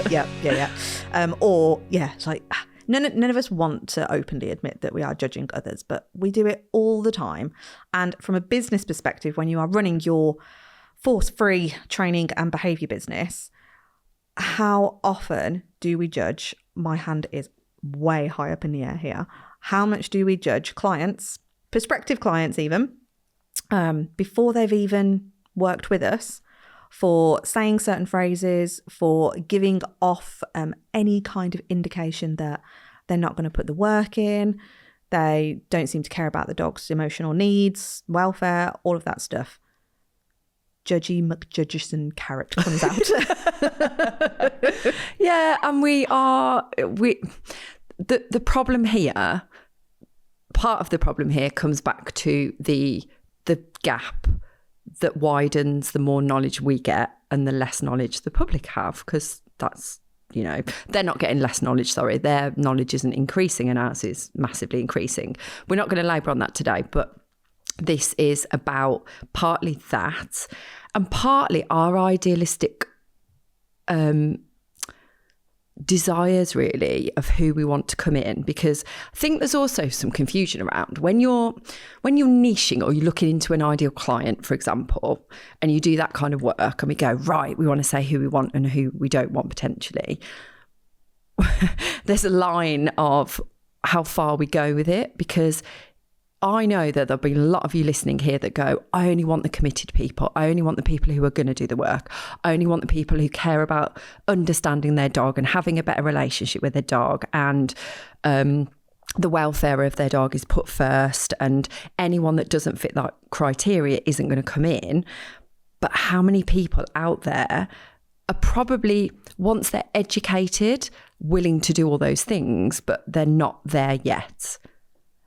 Yeah. Or it's like none of us want to openly admit that we are judging others, but we do it all the time. And from a business perspective, when you are running your force-free training and behaviour business, how often do we judge? My hand is way high up in the air here. How much do we judge clients, prospective clients even, before they've even worked with us, for saying certain phrases, for giving off any kind of indication that they're not going to put the work in, they don't seem to care about the dog's emotional needs, welfare, all of that stuff. Judgy McJudgerson carrot comes out. Yeah, and the problem here, part of the problem here comes back to the gap that widens the more knowledge we get and the less knowledge the public have, because that's, they're not getting less knowledge, sorry. Their knowledge isn't increasing and ours is massively increasing. We're not going to labour on that today, but this is about partly that and partly our idealistic desires, really, of who we want to come in, because I think there's also some confusion around when you're niching or you're looking into an ideal client, for example, and you do that kind of work and we go, right, we want to say who we want and who we don't want potentially. There's a line of how far we go with it, because I know that there'll be a lot of you listening here that go, I only want the committed people. I only want the people who are going to do the work. I only want the people who care about understanding their dog and having a better relationship with their dog, and the welfare of their dog is put first, and anyone that doesn't fit that criteria isn't going to come in. But how many people out there are probably, once they're educated, willing to do all those things, but they're not there yet?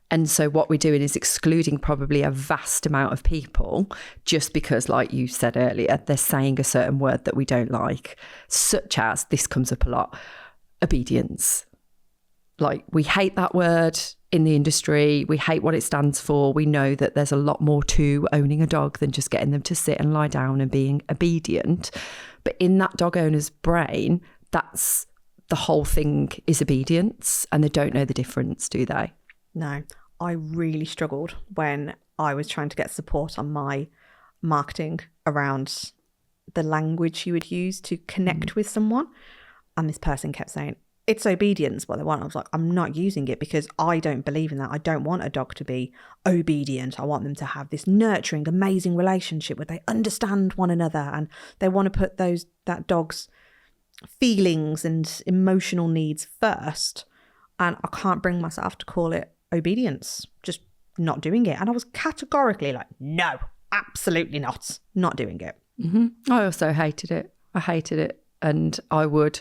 And so what we're doing is excluding probably a vast amount of people just because, like you said earlier, they're saying a certain word that we don't like, such as, this comes up a lot, obedience. Like, we hate that word in the industry. We hate what it stands for. We know that there's a lot more to owning a dog than just getting them to sit and lie down and being obedient. But in that dog owner's brain, that's the whole thing, is obedience, and they don't know the difference, do they? No, I really struggled when I was trying to get support on my marketing around the language you would use to connect with someone. And this person kept saying, it's obedience what they want. I was like, I'm not using it because I don't believe in that. I don't want a dog to be obedient. I want them to have this nurturing, amazing relationship where they understand one another and they want to put that dog's feelings and emotional needs first. And I can't bring myself to call it obedience, just not doing it. And I was categorically like, no, absolutely not doing it. Mm-hmm. I also hated it. And I would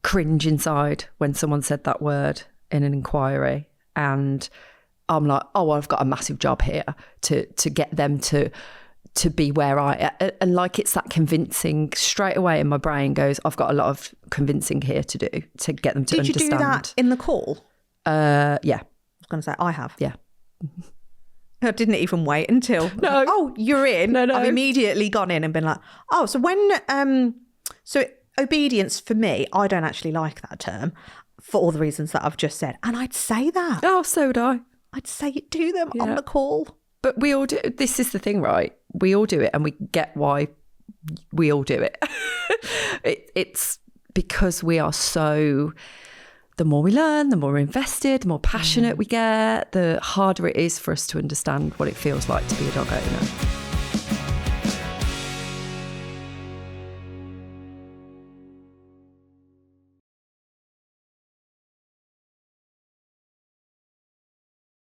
cringe inside when someone said that word in an inquiry. And I'm like, oh, I've got a massive job here to get them to be where and like, it's that convincing straight away in my brain goes, I've got a lot of convincing here to do to get them to understand. Did you do that in the call? Yeah. I was going to say, I have. Yeah. I didn't even wait until, no. Oh, you're in. No. I've immediately gone in and been like, oh, so when, obedience for me, I don't actually like that term for all the reasons that I've just said. And I'd say that. Oh, so would I. I'd say it to them on the call. But we all do. This is the thing, right? We all do it and we get why we all do it. It's because we are so... The more we learn, the more we're invested, the more passionate we get, the harder it is for us to understand what it feels like to be a dog owner.